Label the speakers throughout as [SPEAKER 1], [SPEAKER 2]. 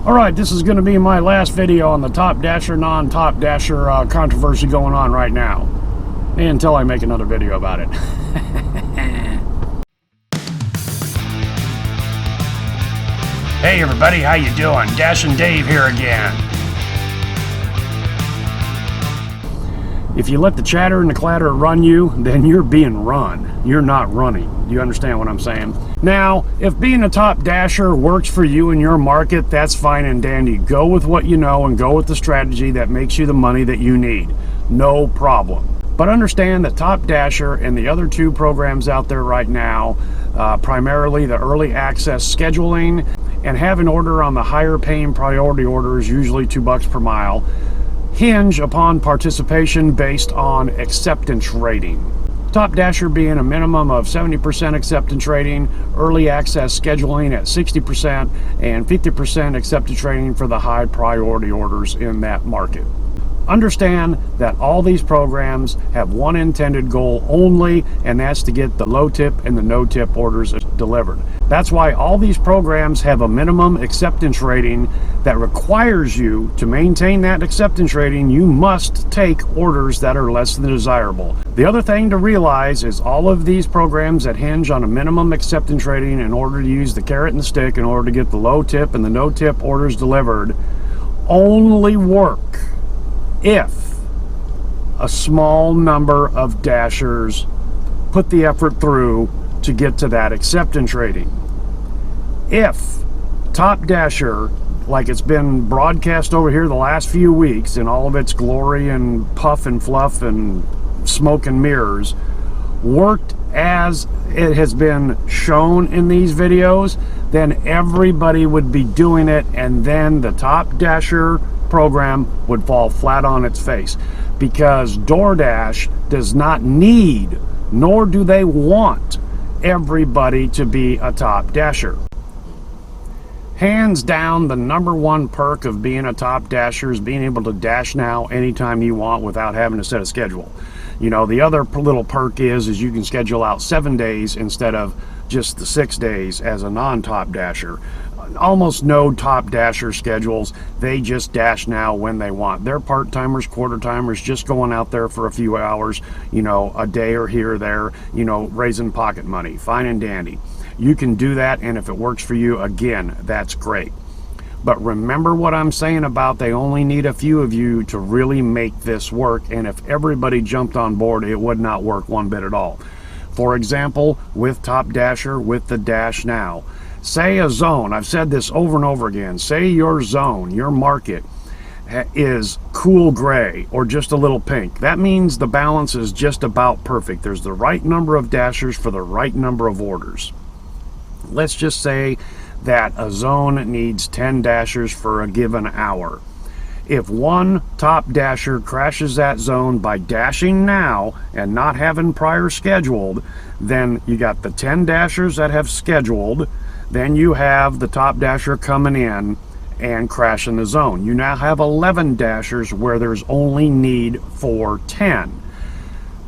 [SPEAKER 1] Alright, this is going to be my last video on the top dasher, non-top dasher controversy going on right now. Until I make another video about it. Hey everybody, how you doing? Dash and Dave here again. If you let the chatter and the clatter run you, then you're being run. You're not running. Do you understand what I'm saying? Now, if being a top dasher works for you in your market, that's fine and dandy. Go with what you know and go with the strategy that makes you the money that you need. No problem. But understand that Top Dasher and the other two programs out there right now, primarily the early access scheduling and have an order on the higher paying priority orders, usually $2 per mile, hinge upon participation based on acceptance rating. Top Dasher being a minimum of 70% acceptance rating, early access scheduling at 60%, and 50% acceptance rating for the high priority orders in that market. Understand that all these programs have one intended goal only, and that's to get the low tip and the no tip orders delivered. That's why all these programs have a minimum acceptance rating that requires you to maintain that acceptance rating. You must take orders that are less than desirable. The other thing to realize is all of these programs that hinge on a minimum acceptance rating in order to use the carrot and the stick in order to get the low tip and the no tip orders delivered only work if a small number of dashers put the effort through to get to that acceptance rating. If Top Dasher, like it's been broadcast over here the last few weeks in all of its glory and puff and fluff and smoke and mirrors, worked as it has been shown in these videos, then everybody would be doing it, and then the Top Dasher program would fall flat on its face, because Doordash does not need, nor do they want, everybody to be a top dasher. Hands down, the number one perk of being a top dasher is being able to dash now anytime you want without having to set a schedule. You know, the other little perk is you can schedule out 7 days instead of just the 6 days as a non-top dasher. Almost no top dasher schedules. They just dash now when they want. They're part-timers, quarter-timers, just going out there for a few hours, you know, a day or here or there, you know, raising pocket money. Fine and dandy. You can do that, and if it works for you, again, that's great. But remember what I'm saying about they only need a few of you to really make this work, and if everybody jumped on board, it would not work one bit at all. For example, with Top Dasher, with the Dash Now, say a zone, I've said this over and over again, say your zone, your market is cool gray or just a little pink. That means the balance is just about perfect. There's the right number of dashers for the right number of orders. Let's just say that a zone needs 10 dashers for a given hour. If one top dasher crashes that zone by dashing now and not having prior scheduled, then you got the 10 dashers that have scheduled, then you have the top dasher coming in and crashing the zone. You now have 11 dashers where there's only need for 10.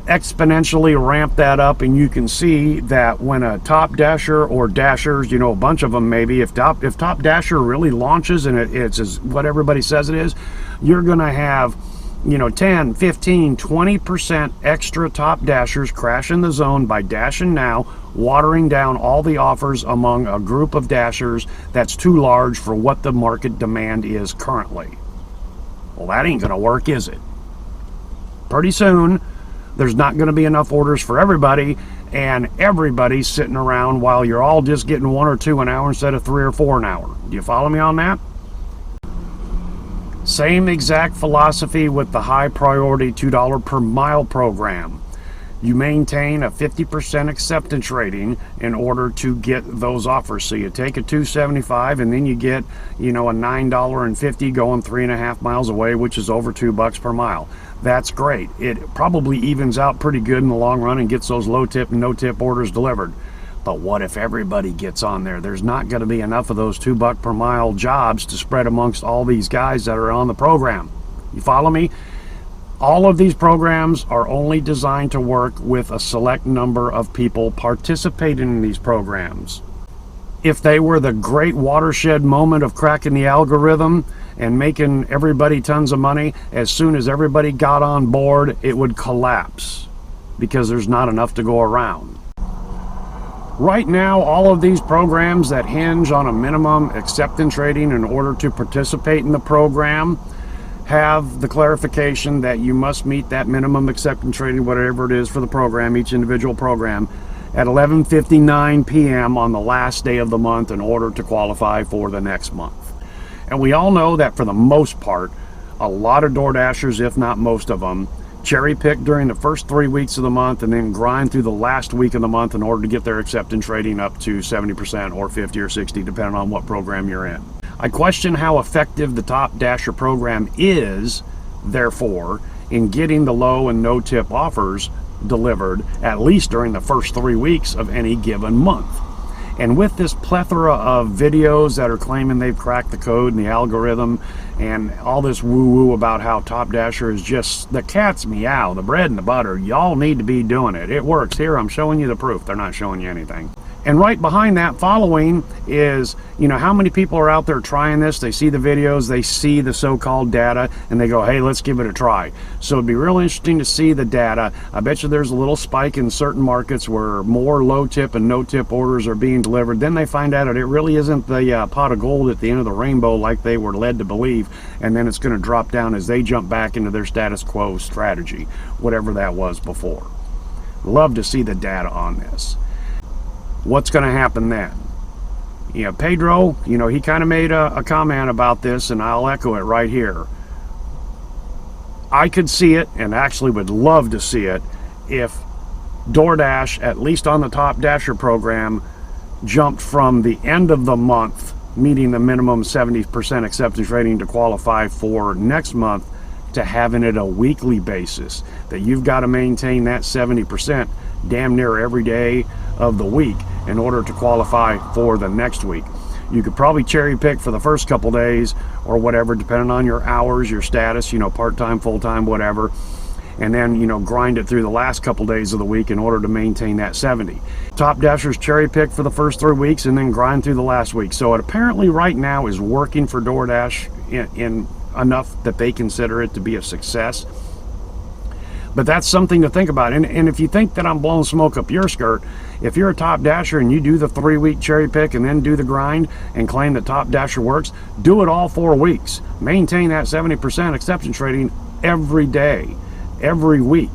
[SPEAKER 1] Exponentially ramp that up, and you can see that when a top dasher or dashers, you know, a bunch of them maybe, if top dasher really launches and it's what everybody says it is, you're gonna have, you know, 10, 15, 20% extra top dashers crashing the zone by dashing now, watering down all the offers among a group of dashers that's too large for what the market demand is currently. Well, that ain't gonna work, is it? Pretty soon there's not going to be enough orders for everybody, and everybody's sitting around while you're all just getting 1 or 2 an hour instead of 3 or 4 an hour. Do you follow me on that? Same exact philosophy with the high priority $2 per mile program. You maintain a 50% acceptance rating in order to get those offers. So you take a $2.75 and then you get, you know, a $9.50 going 3.5 miles away, which is over $2 per mile. That's great. It probably evens out pretty good in the long run and gets those low tip and no tip orders delivered. But what if everybody gets on there? There's not going to be enough of those $2 per mile jobs to spread amongst all these guys that are on the program. You follow me? All of these programs are only designed to work with a select number of people participating in these programs. if they were the great watershed moment of cracking the algorithm and making everybody tons of money, as soon as everybody got on board, it would collapse because there's not enough to go around. Right now, all of these programs that hinge on a minimum acceptance rating in order to participate in the program have the clarification that you must meet that minimum acceptance rating, whatever it is for the program, each individual program, at 11:59 p.m. on the last day of the month in order to qualify for the next month. And we all know that for the most part, a lot of Doordashers, if not most of them, cherry pick during the first 3 weeks of the month and then grind through the last week of the month in order to get their acceptance rating up to 70% or 50 or 60, depending on what program you're in. I question how effective the Top Dasher program is, therefore, in getting the low and no tip offers delivered, at least during the first 3 weeks of any given month. And with this plethora of videos that are claiming they've cracked the code and the algorithm and all this woo-woo about how Top Dasher is just the cat's meow, the bread and the butter, y'all need to be doing it. It works. Here, I'm showing you the proof. They're not showing you anything. And right behind that following is, you know, how many people are out there trying this? They see the videos, they see the so-called data, and they go, hey, let's give it a try. So it'd be real interesting to see the data. I bet you there's a little spike in certain markets where more low tip and no tip orders are being delivered. Then they find out that it really isn't the pot of gold at the end of the rainbow like they were led to believe. And then it's going to drop down as they jump back into their status quo strategy, whatever that was before. Love to see the data on this. What's going to happen then? You know, Pedro, you know, he kind of made a comment about this, and I'll echo it right here. I could see it, and actually would love to see it, if Doordash, at least on the Top Dasher program, jumped from the end of the month, meeting the minimum 70% acceptance rating to qualify for next month, to having it a weekly basis, that you've got to maintain that 70% damn near every day of the week in order to qualify for the next week. You could probably cherry pick for the first couple days or whatever, depending on your hours, your status, you know, part-time, full-time, whatever, and then, you know, grind it through the last couple days of the week in order to maintain that 70. Top Dashers cherry pick for the first 3 weeks and then grind through the last week. So it apparently right now is working for Doordash in enough that they consider it to be a success. But that's something to think about. And if you think that I'm blowing smoke up your skirt, if you're a Top Dasher and you do the 3 week cherry pick and then do the grind and claim that Top Dasher works, do it all 4 weeks. Maintain that 70% acceptance rating every day, every week,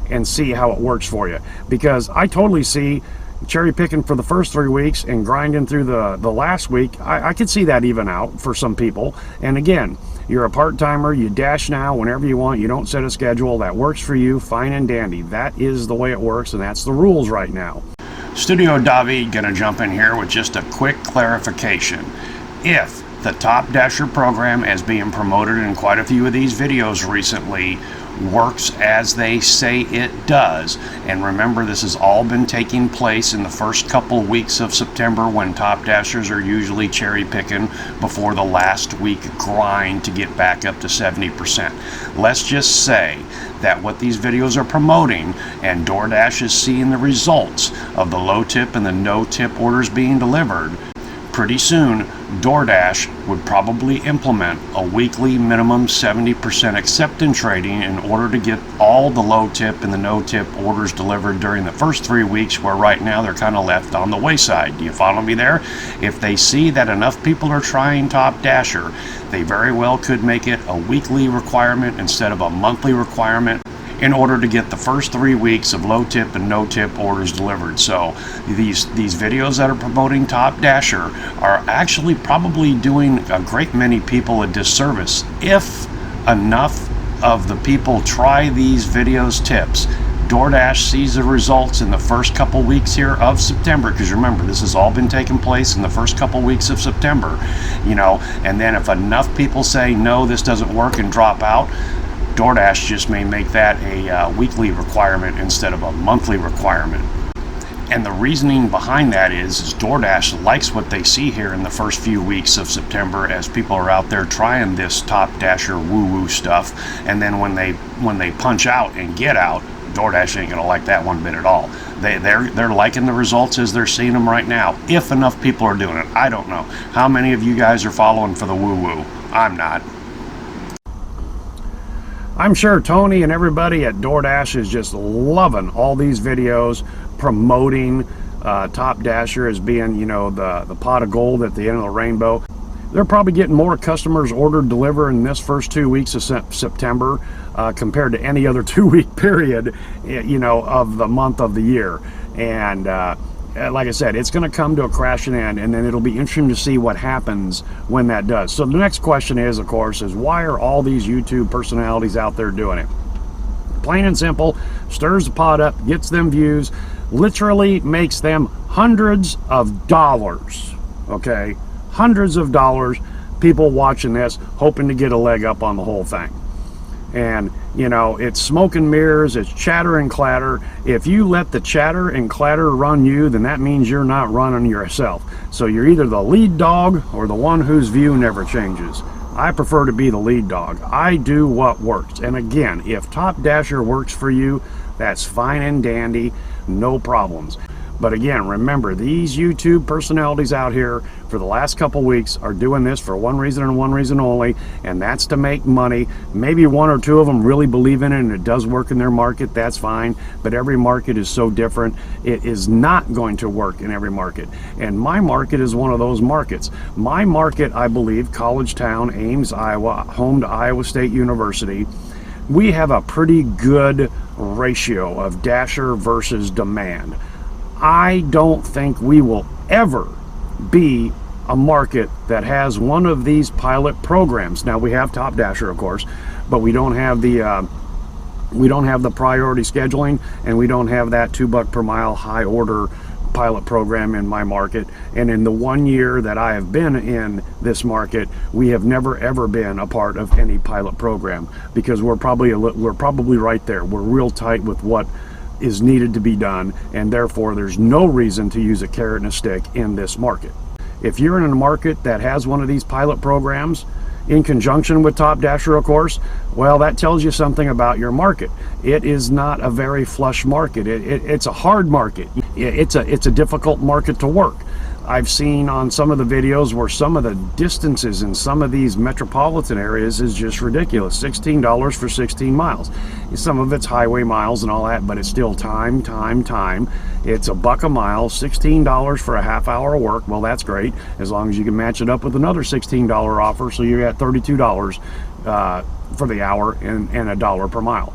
[SPEAKER 1] and see how it works for you. Because I totally see cherry picking for the first 3 weeks and grinding through the last week. I could see that even out for some people. And again, you're a part-timer, you dash now whenever you want, you don't set a schedule, that works for you, fine and dandy. That is the way it works, and that's the rules right now. Studio Daveed gonna jump in here with just a quick clarification. If the Top Dasher program, as being promoted in quite a few of these videos recently, works as they say it does, and remember, this has all been taking place in the first couple weeks of September, when Top Dashers are usually cherry picking before the last week grind to get back up to 70%. Let's just say that what these videos are promoting, and Doordash is seeing the results of the low tip and the no tip orders being delivered, pretty soon Doordash would probably implement a weekly minimum 70% acceptance rating in order to get all the low tip and the no tip orders delivered during the first 3 weeks, where right now they're kind of left on the wayside. Do you follow me there? If they see that enough people are trying Top Dasher, they very well could make it a weekly requirement instead of a monthly requirement, in order to get the first 3 weeks of low tip and no tip orders delivered. So these videos that are promoting Top Dasher are actually probably doing a great many people a disservice. If enough of the people try these videos tips, Doordash sees the results in the first couple weeks here of September, because remember, this has all been taking place in the first couple weeks of September, you know, and then if enough people say no, this doesn't work, and drop out, Doordash just may make that a weekly requirement instead of a monthly requirement. And the reasoning behind that is Doordash likes what they see here in the first few weeks of September, as people are out there trying this Top Dasher woo-woo stuff, and then when they punch out and get out, DoorDash ain't gonna like that one bit at all. They're liking the results as they're seeing them right now, if enough people are doing it. I don't know how many of you guys are following for the woo-woo. I'm not. I'm sure Tony and everybody at DoorDash is just loving all these videos promoting Top Dasher as being, you know, the pot of gold at the end of the rainbow. They're probably getting more customers ordered deliver in this first 2 weeks of September compared to any other 2-week period, you know, of the month of the year. And like I said, it's going to come to a crashing end, and then it'll be interesting to see what happens when that does. So the next question is, of course, is why are all these YouTube personalities out there doing it? Plain and simple, stirs the pot up, gets them views, literally makes them hundreds of dollars, okay? Hundreds of dollars, people watching this, hoping to get a leg up on the whole thing. And, you know, it's smoke and mirrors, it's chatter and clatter. If you let the chatter and clatter run you, then that means you're not running yourself. So you're either the lead dog or the one whose view never changes. I prefer to be the lead dog. I do what works. And again, if Top Dasher works for you, that's fine and dandy, no problems. But again, remember, these YouTube personalities out here for the last couple weeks are doing this for one reason and one reason only, and that's to make money. Maybe one or two of them really believe in it and it does work in their market, that's fine, but every market is so different. It is not going to work in every market, and my market is one of those markets. My market, I believe, College Town, Ames, Iowa, home to Iowa State University, we have a pretty good ratio of dasher versus demand. I don't think we will ever be a market that has one of these pilot programs. Now we have Top Dasher, of course, but we don't have the priority scheduling, and we don't have that $2 per mile high order pilot program in my market. And in the 1 year that I have been in this market, we have never ever been a part of any pilot program, because we're probably right there. We're real tight with what is needed to be done, and therefore there's no reason to use a carrot and a stick in this market. If you're in a market that has one of these pilot programs in conjunction with Top Dasher, of course, well, that tells you something about your market. It is not a very flush market. It's a hard market. It's a difficult market to work. I've seen on some of the videos where some of the distances in some of these metropolitan areas is just ridiculous. $16 for 16 miles. Some of it's highway miles and all that, but it's still time. It's $1 a mile, $16 for a half hour of work. Well, that's great, as long as you can match it up with another $16 offer, so you're at $32 for the hour and $1 per mile.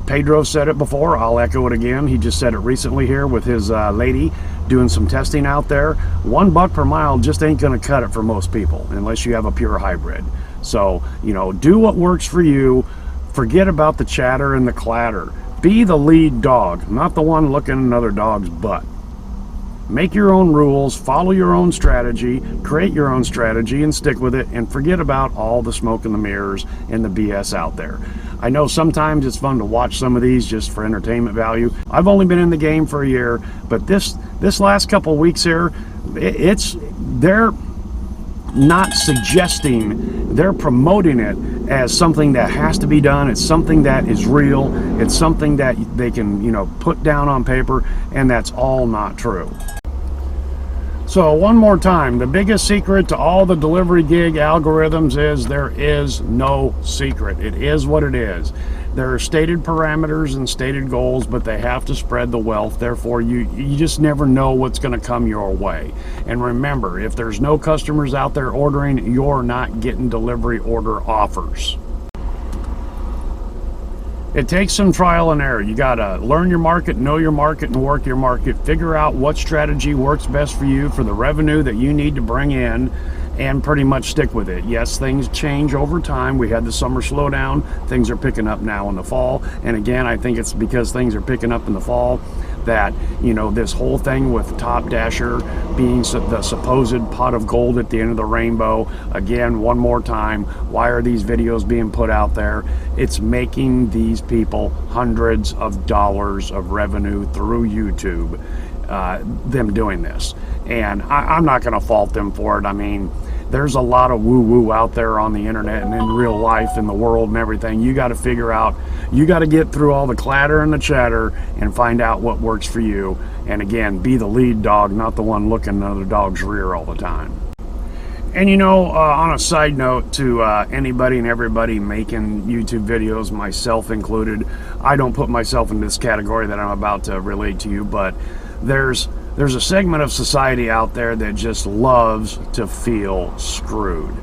[SPEAKER 1] Pedro said it before, I'll echo it again. He just said it recently here with his lady doing some testing out there. $1 per mile just ain't gonna cut it for most people unless you have a pure hybrid. So, you know, do what works for you. Forget about the chatter and the clatter. Be the lead dog, not the one looking another dog's butt. Make your own rules, follow your own strategy, create your own strategy and stick with it, and forget about all the smoke and the mirrors and the BS out there. I know sometimes it's fun to watch some of these just for entertainment value. I've only been in the game for a year, but this last couple weeks here, they're not suggesting, they're promoting it as something that has to be done. It's something that is real. It's something that they can, you know, put down on paper, and that's all not true. So one more time, the biggest secret to all the delivery gig algorithms is there is no secret. It is what it is. There are stated parameters and stated goals, but they have to spread the wealth. Therefore, you just never know what's going to come your way. And remember, if there's no customers out there ordering, you're not getting delivery order offers. It takes some trial and error. You got to learn your market, know your market, and work your market. Figure out what strategy works best for you for the revenue that you need to bring in, and pretty much stick with it. Yes, things change over time. We had the summer slowdown. Things are picking up now in the fall. And again, I think it's because things are picking up in the fall that, you know, this whole thing with Top Dasher being the supposed pot of gold at the end of the rainbow. Again, one more time, why are these videos being put out there? It's making these people hundreds of dollars of revenue through YouTube, them doing this. And I'm not going to fault them for it. I mean, there's a lot of woo-woo out there on the internet and in real life, in the world and everything. You got to figure out, you got to get through all the clatter and the chatter and find out what works for you. And again, be the lead dog, not the one looking in the dog's rear all the time. And you know, on a side note to anybody and everybody making YouTube videos, myself included, I don't put myself in this category that I'm about to relate to you, but there's a segment of society out there that just loves to feel screwed.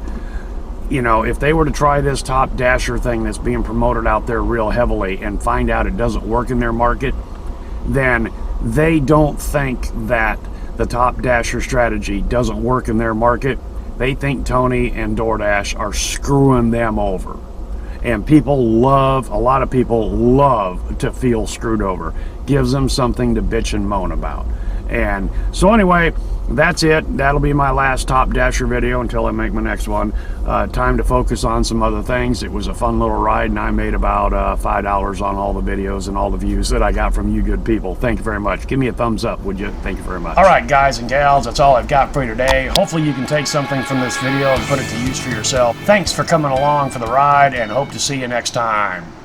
[SPEAKER 1] You know, if they were to try this Top Dasher thing that's being promoted out there real heavily and find out it doesn't work in their market, then they don't think that the Top Dasher strategy doesn't work in their market. They think Tony and Doordash are screwing them over. And people love, a lot of people love to feel screwed over. Gives them something to bitch and moan about. And so anyway, that's it. That'll be my last Top Dasher video until I make my next one. Time to focus on some other things. It was a fun little ride, and I made about $5 on all the videos and all the views that I got from you good people. Thank you very much. Give me a thumbs up, would you? Thank you very much. All right, guys and gals, that's all I've got for you today. Hopefully you can take something from this video and put it to use for yourself. Thanks for coming along for the ride, and hope to see you next time.